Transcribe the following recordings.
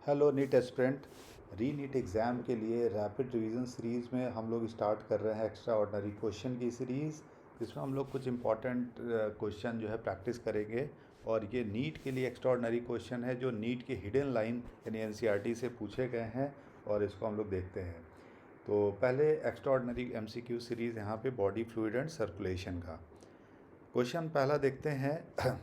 Hello NEET aspirant. Re NEET exam के लिए rapid revision series में हम लोग स्टार्ट कर रहे हैं एक्स्ट्रा ऑर्डिनरी क्वेश्चन की सीरीज़, जिसमें हम लोग कुछ इंपॉर्टेंट क्वेश्चन जो है प्रैक्टिस करेंगे। और ये नीट के लिए एक्स्ट्रा ऑर्डिनरी क्वेश्चन है जो नीट के हिडन लाइन यानी एनसीईआरटी से पूछे गए हैं, और इसको हम लोग देखते हैं। तो पहले एक्स्ट्रा ऑर्डिनरी एमसीक्यू सीरीज़ यहाँ पे बॉडी फ्लूइड एंड सर्कुलेशन का क्वेश्चन पहला देखते हैं।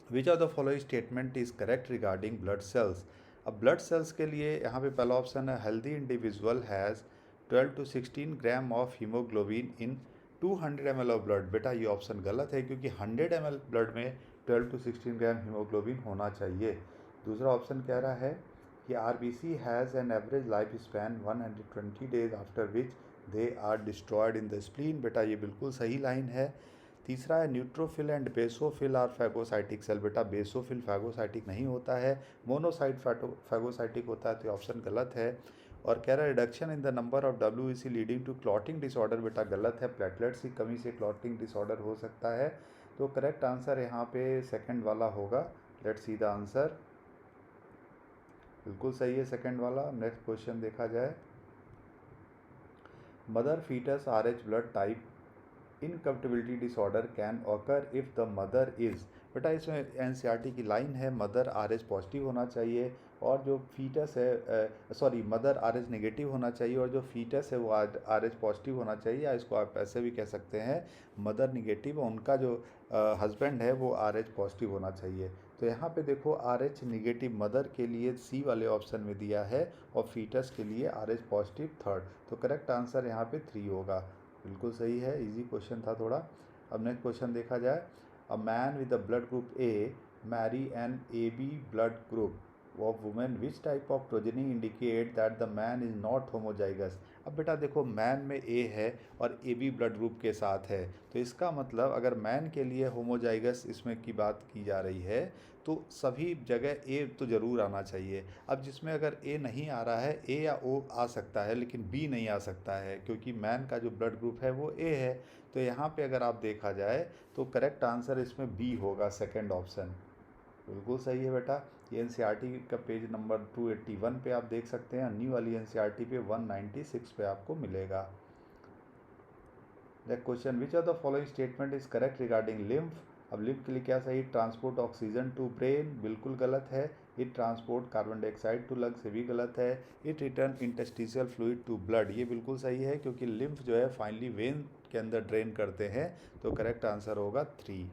विच of the following statement is correct regarding blood cells. अब ब्लड सेल्स के लिए यहाँ पे पहला ऑप्शन है healthy individual has 12 to 16 gram of haemoglobin in 200 ml of blood. बेटा ये ऑप्शन गलत है, क्योंकि 100 ml ब्लड में 12 to 16 ग्राम हीमोग्लोबिन होना चाहिए। दूसरा ऑप्शन कह रहा है कि RBC has an average life span 120 days after which they are destroyed in the spleen. बेटा ये बिल्कुल सही लाइन है। तीसरा है neutrophil and basophil are phagocytic cell. बेटा बेसोफिल फैगोसाइटिक नहीं होता है, मोनोसाइट फैगोसाइटिक होता है, तो ऑप्शन गलत है। और कह रहा है reduction in the number of WBC leading to clotting disorder. बेटा गलत है, प्लेटलेट्स की कमी से क्लॉटिंग डिसऑर्डर हो सकता है। तो करेक्ट आंसर यहाँ पे सेकंड वाला होगा। Let's see the answer. बिल्कुल सही है सेकंड वाला। नेक्स्ट क्वेश्चन देखा जाए। Mother foetus RH blood type incompatibility disorder can occur if the mother is. बेटा इसमें एनसीईआरटी की लाइन है मदर RH पॉजिटिव होना चाहिए, और जो फीटस है सॉरी मदर RH नेगेटिव होना चाहिए, और जो फीटस है वो RH पॉजिटिव होना चाहिए। या इसको आप ऐसे भी कह सकते हैं मदर नेगेटिव, उनका जो हस्बैंड है वो RH पॉजिटिव होना चाहिए। तो यहाँ पे देखो RH नेगेटिव मदर के लिए सी वाले ऑप्शन में दिया है, और फीटस के लिए RH पॉजिटिव थर्ड। तो करेक्ट आंसर यहाँ पे 3 होगा। बिल्कुल सही है, इजी क्वेश्चन था थोड़ा। अब नेक्स्ट क्वेश्चन देखा जाए। A man with the blood group A marry an AB blood group of women which type of progeny indicate that the man is not homozygous. अब बेटा देखो मैन में ए है और AB ब्लड ग्रुप के साथ है, तो इसका मतलब अगर मैन के लिए होमोजाइगस इसमें की बात की जा रही है तो सभी जगह ए तो ज़रूर आना चाहिए। अब जिसमें अगर ए नहीं आ रहा है, ए या ओ आ सकता है लेकिन बी नहीं आ सकता है, क्योंकि मैन का जो ब्लड ग्रुप है वो ए है। तो यहाँ पे अगर आप देखा जाए तो करेक्ट आंसर इसमें बी होगा, सेकंड ऑप्शन। बिल्कुल सही है बेटा। ये एनसीईआरटी का पेज नंबर 281 पे आप देख सकते हैं, न्यू वाली एनसीईआरटी पे 196 पे आपको मिलेगा। Next question, which of the following statement is correct regarding lymph. अब लिम्फ के लिए क्या सही, ट्रांसपोर्ट ऑक्सीजन टू ब्रेन बिल्कुल गलत है। It transport carbon dioxide to lungs, ये भी गलत है। It return interstitial fluid to blood, ये बिल्कुल सही है, क्योंकि लिम्फ जो है फाइनली वेन के अंदर ड्रेन करते हैं। तो करेक्ट आंसर होगा 3।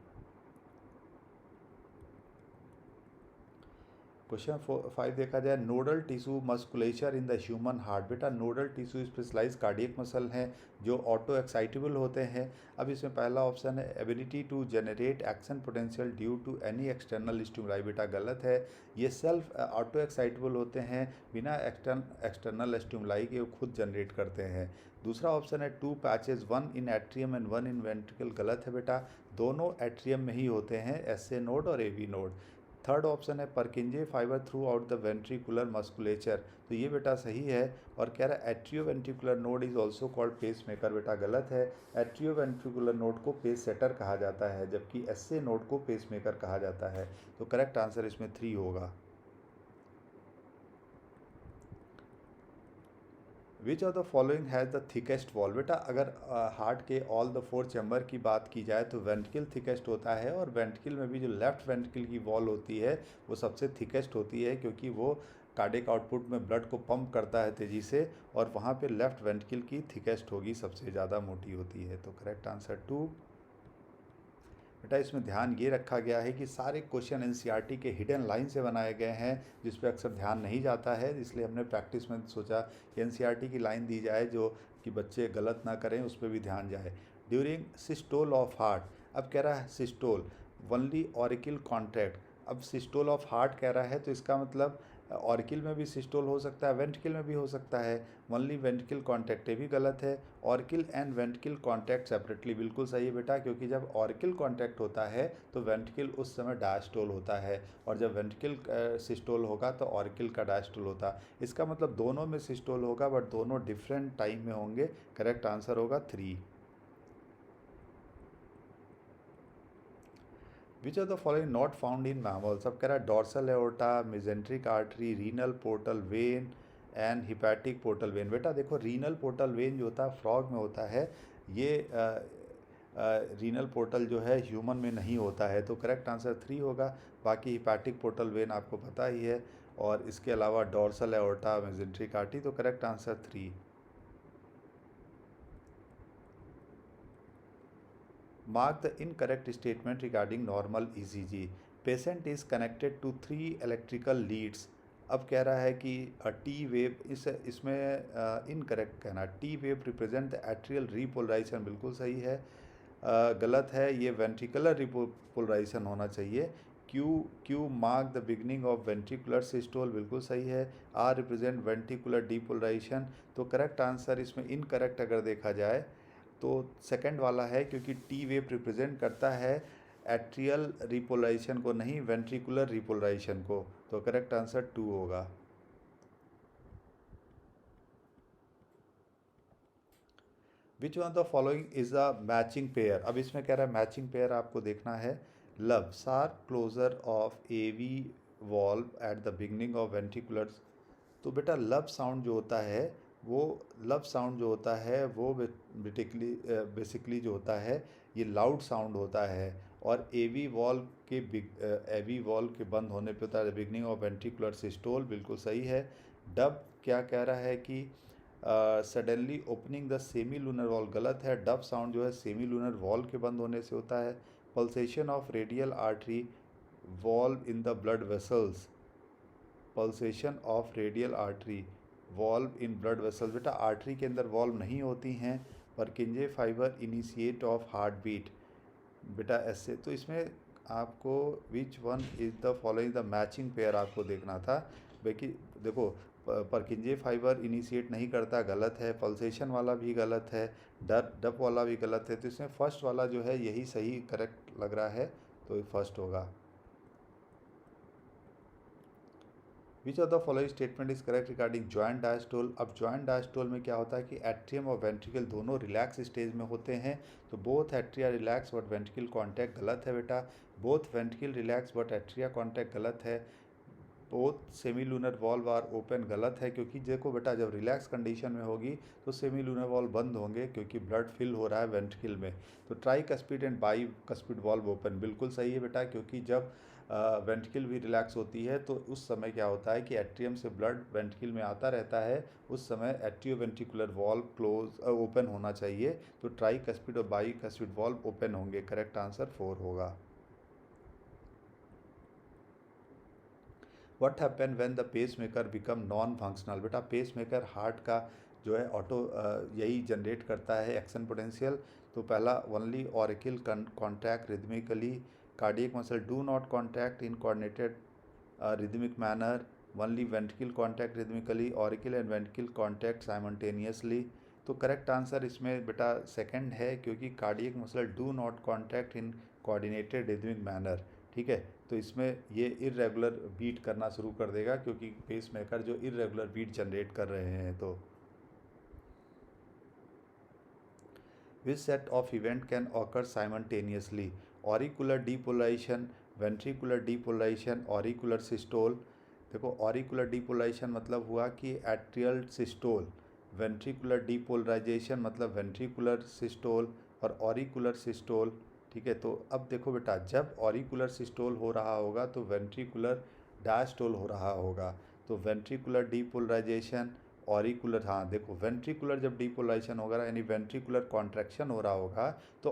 क्वेश्चन 5 देखा जाए। Nodal tissue musculature in the human heart. बेटा nodal tissue specialise cardiac muscle हैं जो ऑटो एक्साइटेबल होते हैं। अब इसमें पहला ऑप्शन है ability to generate action potential due to any external stimuli. बेटा गलत है, ये सेल्फ ऑटो एक्साइटेबल होते हैं, बिना एक्सटर्नल स्टिमुलाई के वो खुद जनरेट करते हैं। दूसरा ऑप्शन है 2 patches, 1 in atrium and 1 in ventricle. गलत है बेटा, दोनों एट्रियम में ही होते हैं, SA नोड और AB नोड। थर्ड ऑप्शन है Purkinje fibre throughout the ventricular musculature, तो ये बेटा सही है। और कह रहा है atrioventricular node is also called pacemaker. बेटा गलत है, एट्रियो वेंट्रिकुलर नोड को पेस सेटर कहा जाता है, जबकि SA नोड को पेस मेकर कहा जाता है। तो करेक्ट आंसर इसमें 3 होगा। Which of the following has the thickest wall. बेटा अगर हार्ट के ऑल द 4 चैम्बर की बात की जाए तो वेंट्रिकल थिकेस्ट होता है, और वेंट्रिकल में भी जो लेफ्ट वेंट्रिकल की वॉल होती है वो सबसे थिकेस्ट होती है, क्योंकि वो कार्डियक आउटपुट में ब्लड को पंप करता है तेज़ी से, और वहाँ पे लेफ्ट वेंट्रिकल की थिकेस्ट होगी, सबसे ज़्यादा मोटी होती है। तो करेक्ट आंसर 2। बेटा इसमें ध्यान ये रखा गया है कि सारे क्वेश्चन एनसीईआरटी के हिडन लाइन से बनाए गए हैं, जिस पे अक्सर ध्यान नहीं जाता है, इसलिए हमने प्रैक्टिस में सोचा कि एनसीईआरटी की लाइन दी जाए जो कि बच्चे गलत ना करें, उस पर भी ध्यान जाए। ड्यूरिंग सिस्टोल ऑफ हार्ट, अब कह रहा है सिस्टोल ओनली ऑरिकल कॉन्ट्रैक्ट। अब सिस्टोल ऑफ हार्ट कह रहा है, तो इसका मतलब ऑरिकल में भी सिस्टोल हो सकता है, वेंट्रिकल में भी हो सकता है। ओनली वेंट्रिकल कॉन्टैक्ट, ये भी गलत है। Auricle and ventricle contact separately, बिल्कुल सही है बेटा, क्योंकि जब ऑरिकल कॉन्टैक्ट होता है तो वेंट्रिकल उस समय डायस्टोल होता है, और जब वेंट्रिकल सिस्टोल होगा तो ऑरिकल का डायस्टोल होता है। इसका मतलब दोनों में सिस्टोल होगा, बट दोनों डिफरेंट टाइम में होंगे। करेक्ट आंसर होगा 3। Which are the following not found in mammals. अब कह रहा है dorsal aorta, mesenteric artery, renal portal vein and hepatic portal vein. बेटा देखो रीनल पोर्टल वेन जो होता है फ्रॉग में होता है, ये रीनल पोर्टल जो है ह्यूमन में नहीं होता है, तो करेक्ट आंसर 3 होगा। बाकी हिपैटिक पोर्टल वेन आपको पता ही है, और इसके अलावा डॉर्सल एओर्टा, मेजेंट्रिक आर्टरी, तो correct answer 3। Mark the incorrect statement regarding normal ECG. Patient is connected to 3 electrical leads. अब कह रहा है कि टी वेव, इसमें इनकरेक्ट कहना, T wave represent the atrial repolarisation, बिल्कुल सही है। गलत है, ये वेंट्रिकुलर रीपोलराइजेशन होना चाहिए। Q mark the beginning of ventricular systole, बिल्कुल सही है। आर रिप्रेजेंट वेंट्रिकुलर डीपोलराइजेशन, तो करेक्ट आंसर इसमें इनकरेक्ट अगर देखा जाए तो सेकंड वाला है, क्योंकि टी वेव रिप्रेजेंट करता है एट्रियल रिपोलराइजेशन को, नहीं वेंट्रिकुलर रिपोलराइजेशन को, तो करेक्ट आंसर 2 होगा। Which one of the following is a matching pair. अब इसमें कह रहा है मैचिंग पेयर आपको देखना है। Lub sharp closure of AV valve at the beginning of ventricular. तो बेटा लव साउंड जो होता है वो बेसिकली जो होता है ये लाउड साउंड होता है, और एवी वॉल्व के बंद होने पे होता है बिगनिंग ऑफ वेंट्रिकुलर सिस्टोल, बिल्कुल सही है। डब क्या कह रहा है कि suddenly opening the semi lunar wall, गलत है। डब साउंड जो है सेमी लूनर वॉल के बंद होने से होता है। Pulsation of radial artery valve in the blood vessels, pulsation of radial artery valve in blood vessels, बेटा आर्टरी के अंदर वॉल्व नहीं होती हैं, Purkinje fibre initiate of heart beat, बेटा ऐसे। तो इसमें आपको which one is the following the matching pair आपको देखना था। बाकी देखो परकिंजे फाइबर इनिशिएट नहीं करता, गलत है। पल्सेशन वाला भी गलत है, डप वाला भी गलत है, तो इसमें फर्स्ट वाला जो है यही सही करेक्ट लग रहा है, तो फर्स्ट होगा। Which of the following statement is correct regarding joint diastole. अब जॉइंट डायस्टोल में क्या होता है कि एट्रियम और वेंट्रिकल दोनों रिलैक्स स्टेज में होते हैं, तो both atria relax but ventricle contact, गलत है बेटा। Both ventricle relax but atria contact, गलत है। Both semilunar valve are open, गलत है, क्योंकि देखो बेटा जब रिलैक्स कंडीशन में होगी तो सेमी लूनर वॉल्व बंद होंगे क्योंकि ब्लड फिल हो रहा है वेंट्रिकल में। तो try cuspid and by cuspid valve open, बिल्कुल सही है बेटा, क्योंकि जब वेंट्रिकल भी रिलैक्स होती है तो उस समय क्या होता है कि एट्रियम से ब्लड वेंट्रिकल में आता रहता है, उस समय atrioventricular valve close open होना चाहिए, तो ट्राई कस्पिड और बाई कस्पिड वॉल्व ओपन होंगे, करेक्ट आंसर 4 होगा। What happen when the pacemaker become non functional, बेटा पेस मेकर हार्ट का जो है ऑटो यही जनरेट करता है एक्शन पोटेंशियल। तो पहला only auricle contract rhythmically, cardiac muscle do not contract in coordinated rhythmic manner, only ventricle contract rhythmically, auricle and ventricle contract simultaneously, तो करेक्ट आंसर इसमें बेटा सेकंड है, क्योंकि cardiac muscle do not contract in coordinated rhythmic manner, ठीक है। तो इसमें ये इरेगुलर बीट करना शुरू कर देगा, क्योंकि पेस मेकर जो इरेगुलर बीट जनरेट कर रहे हैं। तो which set of event can occur simultaneously, auricular depolarisation, ventricular depolarisation, auricular systole. देखो ऑरिकुलर डीपोलराइजेशन मतलब हुआ कि एट्रियल सिस्टोल, वेंट्रिकुलर डीपोलराइजेशन मतलब वेंट्रिकुलर सिस्टोल और ऑरिकुलर सिस्टोल, ठीक है। तो अब देखो बेटा जब ऑरिकुलर सिस्टोल हो रहा होगा तो वेंट्रिकुलर डायस्टोल हो रहा होगा, तो वेंट्रिकुलर डीपोलराइजेशन, ऑरिकुलर, हाँ देखो वेंट्रिकुलर जब डीपोलराइजेशन होगा यानी वेंट्रिकुलर कॉन्ट्रैक्शन हो रहा होगा, तो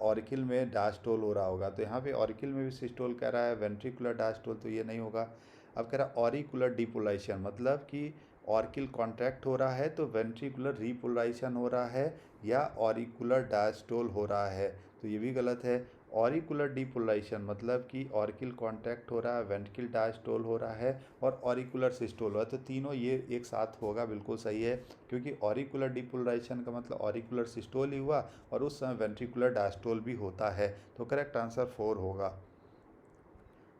ऑरिकल में डायस्टोल हो रहा होगा, तो यहाँ पे ऑरिकल में भी सिस्टोल कह रहा है, वेंट्रिकुलर डायस्टोल, तो ये नहीं होगा। अब कह रहा है ऑरिकुलर डीपोलराइजेशन मतलब कि ऑरिकल कॉन्ट्रैक्ट हो रहा है तो वेंट्रिकुलर रीपोलराइजेशन हो रहा है या ऑरिकुलर डायस्टोल हो रहा है, तो ये भी गलत है। ऑरिकुलर डीपोलराइजेशन मतलब कि ऑरिकल कॉन्ट्रैक्ट हो रहा है, वेंट्रिकल डायस्टोल हो रहा है और ऑरिकुलर सिस्टोल हो रहा है, तो तीनों ये एक साथ होगा, बिल्कुल सही है, क्योंकि ऑरिकुलर डीपोलराइजेशन का मतलब ऑरिकुलर सिस्टोल ही हुआ और उस समय वेंट्रिकुलर डायस्टोल भी होता है, तो करेक्ट आंसर 4 होगा।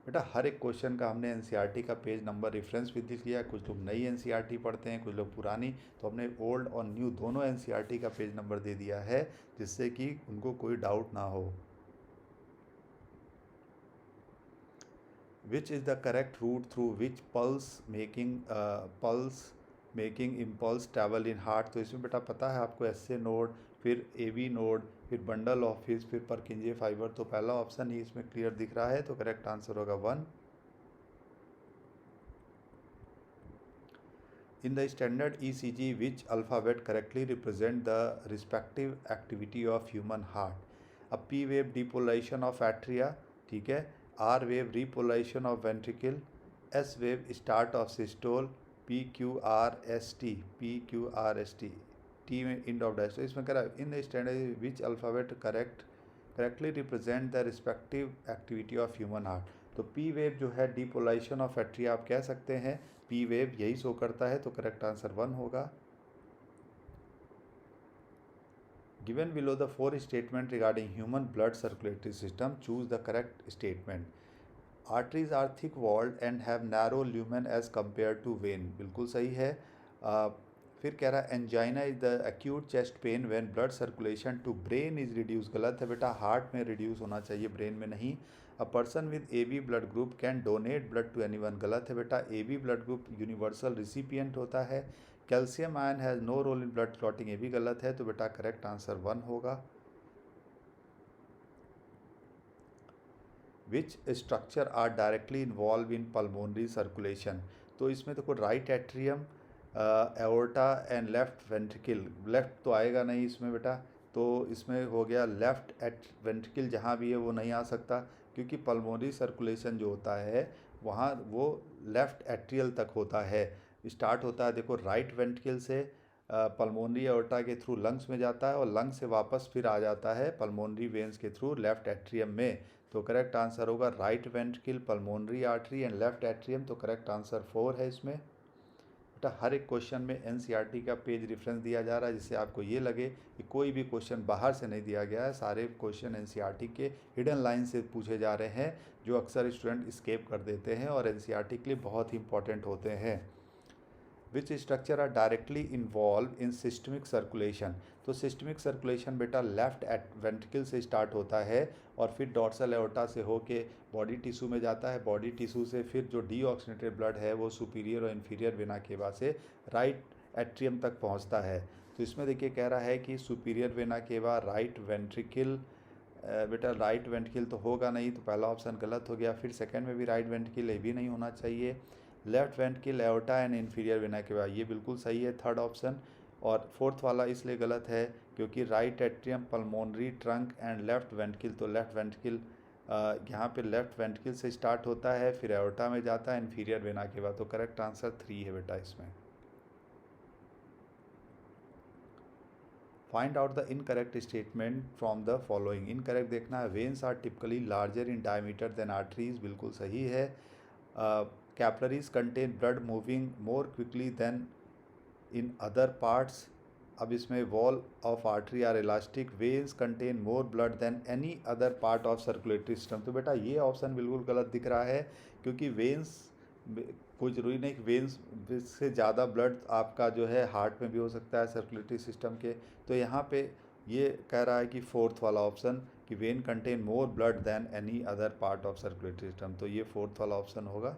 बेटा हर एक क्वेश्चन का हमने एनसीईआरटी का पेज नंबर रेफरेंस भी दिख लिया, कुछ लोग नई एनसीईआरटी पढ़ते हैं, कुछ लोग पुरानी, तो हमने ओल्ड और न्यू दोनों एनसीईआरटी का पेज नंबर दे दिया है जिससे कि उनको कोई डाउट ना हो। Which is the correct route through which pulse making impulse travel in heart. तो इसमें बेटा पता है आपको एस ए नोड, फिर ए बी नोड, फिर बंडल ऑफिस, फिर परकिंजे फाइबर। तो पहला ऑप्शन ही इसमें क्लियर दिख रहा है, तो करेक्ट आंसर होगा 1। In the standard ECG, which alphabet correctly represent the respective activity of human heart? A P wave depolarization of atria, ठीक है, R wave repolarization of ventricle, S wave start of systole, PQRST, PQRST, T में end of dash। तो इसमें कह रहा है in the standard which alphabet correctly represent the respective activity of human heart. तो P wave जो है depolarization of atria आप कह सकते हैं, पी वेव यही शो करता है, तो करेक्ट आंसर 1 होगा। Given below the 4 statement regarding human blood circulatory system, choose the correct statement. Arteries are thick walled and have narrow lumen as compare to vein, बिल्कुल सही है। फिर कह रहा है angina is the acute chest pain when blood circulation to brain is reduce, गलत है बेटा, हार्ट में रिड्यूस होना चाहिए, ब्रेन में नहीं। A person with A B blood group can donate blood to anyone, गलत है बेटा, A B blood group universal recipient होता है। Calcium ion has no role in blood clotting, ये भी गलत है, तो बेटा करेक्ट आंसर 1 होगा। Which structure are directly involve in pulmonary circulation. तो इसमें देखो right atrium, aorta and left ventricle, left तो आएगा नहीं इसमें बेटा, तो इसमें हो गया लेफ्ट एट वेंट्रिकल, जहाँ भी है वो नहीं आ सकता, क्योंकि पल्मोनरी सर्कुलेशन जो होता है वहाँ वो लेफ्ट एट्रियल तक होता है, स्टार्ट होता है देखो राइट वेंट्रिकल से, पल्मोनरी एओर्टा के थ्रू लंग्स में जाता है और लंग्स से वापस फिर आ जाता है पल्मोनरी वेंस के थ्रू लेफ्ट एट्रियम में। तो करेक्ट आंसर होगा right ventricle, pulmonary artery and left atrium, तो करेक्ट आंसर 4 है इसमें। बेटा हर एक क्वेश्चन में एनसीईआरटी का पेज रेफरेंस दिया जा रहा है, जिससे आपको ये लगे कि कोई भी क्वेश्चन बाहर से नहीं दिया गया है, सारे क्वेश्चन एनसीईआरटी के हिडन लाइन से पूछे जा रहे हैं, जो अक्सर स्टूडेंट स्केप कर देते हैं और एनसीईआरटी के लिए बहुत ही इंपॉर्टेंट होते हैं। Which structure are directly involve in systemic circulation. तो सिस्टमिक सर्कुलेशन बेटा लेफ्ट एट वेंट्रिकल से स्टार्ट होता है और फिर डॉर्सल एओर्टा से होके बॉडी टिश्यू में जाता है, बॉडी टिश्यू से फिर जो डीऑक्सीनेटेड ब्लड है वो सुपीरियर और इन्फीरियर वेना केवा से राइट एट्रियम तक पहुंचता है। तो इसमें देखिए कह रहा है कि superior vena cava right ventricle, बेटा राइट वेंट्रिकल तो होगा नहीं, तो पहला ऑप्शन गलत हो गया। फिर सेकंड में भी राइट वेंट्रिकल ये भी नहीं होना चाहिए। Left ventricle aorta and inferior vena cava, ये बिल्कुल सही है थर्ड ऑप्शन। और फोर्थ वाला इसलिए गलत है क्योंकि right atrium, pulmonary trunk and left ventricle, तो लेफ्ट वेंट्रिकल यहाँ पे लेफ्ट वेंट्रिकल से स्टार्ट होता है, फिर एओर्टा में जाता है इन्फीरियर वेना केवा, तो करेक्ट आंसर 3 है बेटा इसमें। Find out the incorrect statement from the following. Incorrect देखना है, veins are typically larger in diameter than arteries, बिल्कुल सही है। Capillaries contain blood moving more quickly than in other parts. अब इसमें wall of artery are elastic, veins contain more blood than any other part of circulatory system. तो बेटा ये option बिल्कुल गलत दिख रहा है, क्योंकि वेन्स कोई ज़रूरी नहीं कि वेन्स से ज़्यादा ब्लड आपका जो है हार्ट में भी हो सकता है सर्कुलेटरी सिस्टम के। तो यहाँ पे ये कह रहा है कि फोर्थ वाला ऑप्शन कि vein contain more blood than any other part of circulatory system, तो ये फोर्थ वाला ऑप्शन होगा।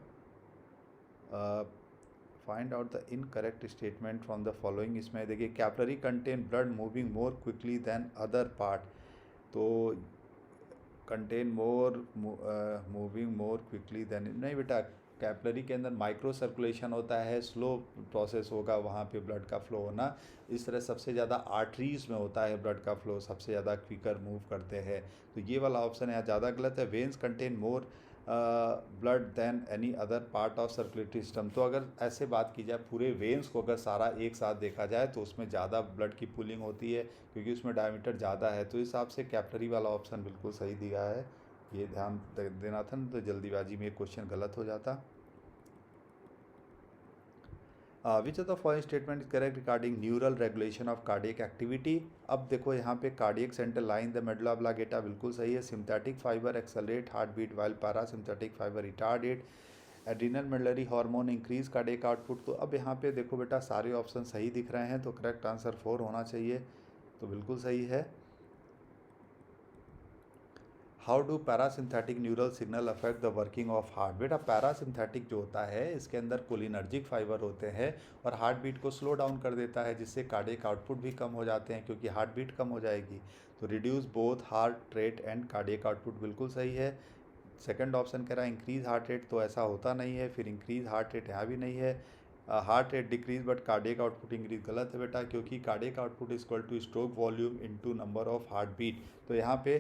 Find out the incorrect statement from the following. इसमें देखिए capillary contain blood moving more quickly than other part, तो contain more moving more quickly than, नहीं बेटा, capillary के अंदर माइक्रो सर्कुलेशन होता है, स्लो प्रोसेस होगा वहाँ पे ब्लड का फ्लो होना। इस तरह सबसे ज़्यादा आर्टरीज में होता है ब्लड का फ्लो, सबसे ज़्यादा क्विकर मूव करते हैं, तो ये वाला ऑप्शन यहाँ ज़्यादा गलत है। Veins contain more blood than any other part of circulatory system. तो अगर ऐसे बात की जाए पूरे वेन्स को अगर सारा एक साथ देखा जाए तो उसमें ज़्यादा ब्लड की पुलिंग होती है, क्योंकि उसमें डायमीटर ज़्यादा है, तो इस हिसाब से कैपिलरी वाला ऑप्शन बिल्कुल सही दिया है। ये ध्यान देना था, तो जल्दीबाजी में एक क्वेश्चन गलत हो जाता। Which of the following statement is correct regarding neural regulation of cardiac activity. अब देखो यहाँ पे cardiac centre line the medulla oblongata बिल्कुल सही है। Sympathetic fibre accelerate heart beat while parasympathetic fibre retarded. Adrenal medullary hormone increase cardiac output. तो अब यहाँ पे देखो बेटा सारे ऑप्शन सही दिख रहे हैं, तो करेक्ट आंसर 4 होना चाहिए, तो बिल्कुल सही है। How do parasympathetic neural signal affect the working of heart. बेटा पैरासिम्पैथिक जो होता है इसके अंदर कोलिनर्जिक फाइबर होते हैं और हार्ट बीट को स्लो डाउन कर देता है, जिससे कार्डियक आउटपुट भी कम हो जाते हैं क्योंकि हार्ट बीट कम हो जाएगी। तो reduce both heart rate and cardiac output बिल्कुल सही है। सेकंड ऑप्शन कह रहा है इंक्रीज हार्ट रेट, तो ऐसा होता नहीं है। फिर इंक्रीज हार्ट रेट यहाँ भी नहीं है। Heart rate decrease but cardiac output increase, गलत है बेटा, क्योंकि cardiac output is equal to stroke volume into number of heart beat. तो यहाँ पे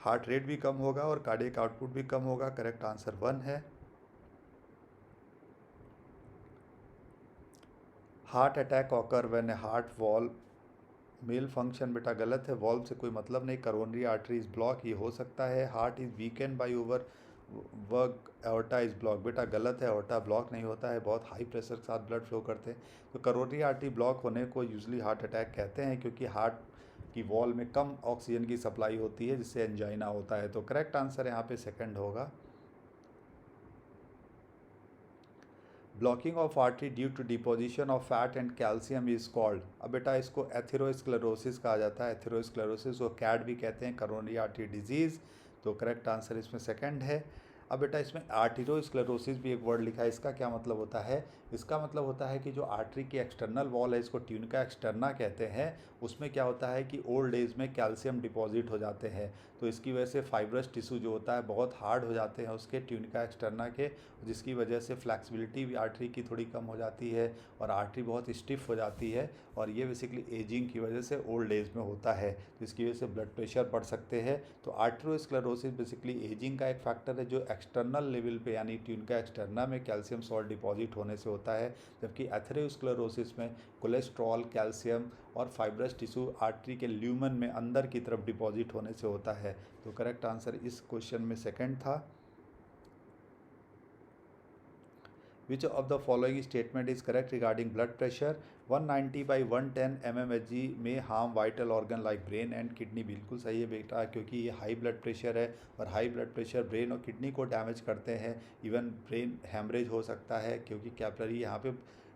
हार्ट रेट भी कम होगा और कार्डियक आउटपुट भी कम होगा। करेक्ट आंसर 1 है। Heart attack occur when heart valve malfunction, बेटा गलत है, वॉल्व से कोई मतलब नहीं। करोनरी आर्टरी इज ब्लॉक, ये हो सकता है। Heart is weakened by overwork, aorta is block, बेटा गलत है, एओर्टा ब्लॉक नहीं होता है, बहुत हाई प्रेशर के साथ ब्लड फ्लो करते हैं। तो करोनरी आर्टरी ब्लॉक होने को यूजली हार्ट अटैक कहते हैं, क्योंकि हार्ट की वॉल में कम ऑक्सीजन की सप्लाई होती है जिससे एंजाइना होता है। तो करेक्ट आंसर यहाँ पे सेकंड होगा। Blocking of artery due to deposition of fat and calcium is called, अब बेटा इसको एथेरोस्क्लेरोसिस कहा जाता है। एथेरोस्क्लेरोसिस को कैड भी कहते हैं, करोनरी आर्टरी डिजीज़। तो करेक्ट आंसर इसमें सेकंड है। अब बेटा इसमें आर्टेरियोस्क्लेरोसिस भी एक वर्ड लिखा है, इसका क्या मतलब होता है? इसका मतलब होता है कि जो आर्टरी की एक्सटर्नल वॉल है, इसको ट्यूनिका एक्सटर्ना कहते हैं, उसमें क्या होता है कि ओल्ड एज में कैल्शियम डिपॉजिट हो जाते हैं, तो इसकी वजह से फाइब्रस टिश्यू जो होता है बहुत हार्ड हो जाते हैं उसके ट्यूनिका एक्सटर्ना के, जिसकी वजह से फ्लैक्सिबिलिटी भी आर्टरी की थोड़ी कम हो जाती है और आर्टरी बहुत स्टिफ हो जाती है, और ये बेसिकली एजिंग की वजह से ओल्ड एज में होता है, तो इसकी वजह से ब्लड प्रेशर बढ़ सकते हैं। तो आर्टेरियोस्क्लेरोसिस बेसिकली एजिंग का एक फैक्टर है जो एक्सटर्नल लेवल पे यानी ट्यूनिका एक्सटर्ना में कैल्शियम सॉल्ट डिपॉजिट होने से होता है, जबकि एथेरोस्क्लेरोसिस में कोलेस्ट्रॉल, कैल्शियम और फाइब्रस टिश्यू आर्टरी के ल्यूमन में अंदर की तरफ डिपॉजिट होने से होता है। तो करेक्ट आंसर इस क्वेश्चन में सेकंड था। Which of the following statement is correct regarding blood pressure? 190 by 110 mmHg में harm vital organ like brain and kidney, बिल्कुल सही है बेटा, क्योंकि ये हाई ब्लड प्रेशर है और हाई ब्लड प्रेशर ब्रेन और किडनी को डैमेज करते हैं। इवन ब्रेन हैमरेज हो सकता है क्योंकि कैपिलरी यहाँ पे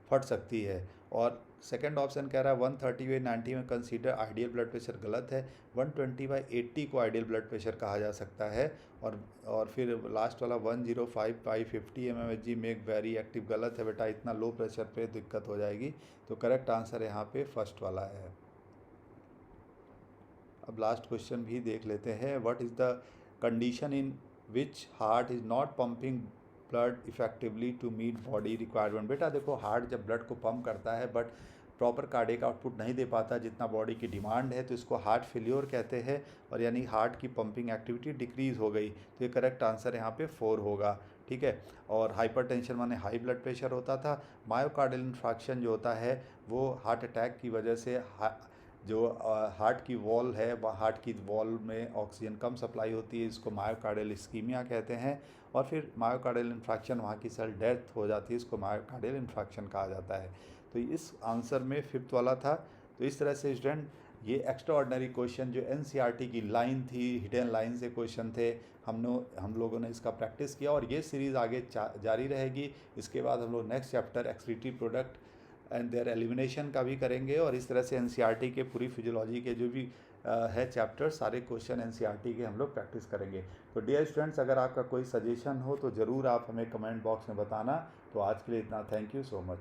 फट सकती है। और सेकंड ऑप्शन कह रहा है 130 बाई 90 में कंसीडर आइडियल ब्लड प्रेशर, गलत है। 120 बाई 80 को आइडियल ब्लड प्रेशर कहा जा सकता है। और फिर लास्ट वाला 105 बाई 50 mmHg में वेरी एक्टिव, गलत है बेटा, इतना लो प्रेशर पे दिक्कत हो जाएगी। तो करेक्ट आंसर यहाँ पे फर्स्ट वाला है। अब लास्ट क्वेश्चन भी देख लेते हैं। What is the condition in which heart is not pumping blood effectively to meet body requirement. बेटा देखो, हार्ट जब ब्लड को पंप करता है बट प्रॉपर कार्डियक आउटपुट नहीं दे पाता जितना बॉडी की डिमांड है, तो इसको हार्ट फेल्योर कहते हैं, और यानी हार्ट की पंपिंग एक्टिविटी डिक्रीज़ हो गई। तो ये करेक्ट आंसर यहाँ पे 4 होगा, ठीक है। और हाइपरटेंशन माने हाई ब्लड प्रेशर होता था। मायोकार्डियल इन्फ्रैक्शन जो होता है वो हार्ट अटैक की वजह से जो हार्ट की वॉल है, वह हार्ट की वॉल में ऑक्सीजन कम सप्लाई होती है, इसको मायोकार्डियल इस्कीमिया कहते हैं। और फिर मायोकार्डियल इन्फ्रैक्शन, वहाँ की सेल डेथ हो जाती है, इसको मायोकार्डियल इन्फ्रैक्शन कहा जाता है। तो इस आंसर में फिफ्थ वाला था। तो इस तरह से स्टूडेंट ये एक्स्ट्रा ऑर्डनरी क्वेश्चन जो एनसीईआरटी की लाइन थी, हिडन लाइन से क्वेश्चन थे, हम लोगों ने इसका प्रैक्टिस किया और ये सीरीज़ आगे जारी रहेगी। इसके बाद हम लोग next chapter excretory product and there elimination का भी करेंगे, और इस तरह से एनसीईआरटी के पूरी फिजियोलॉजी के जो भी है चैप्टर, सारे क्वेश्चन एनसीईआरटी के हम लोग प्रैक्टिस करेंगे। तो डियर स्टूडेंट्स, अगर आपका कोई सजेशन हो तो ज़रूर आप हमें कमेंट बॉक्स में बताना। तो आज के लिए इतना, थैंक यू सो मच।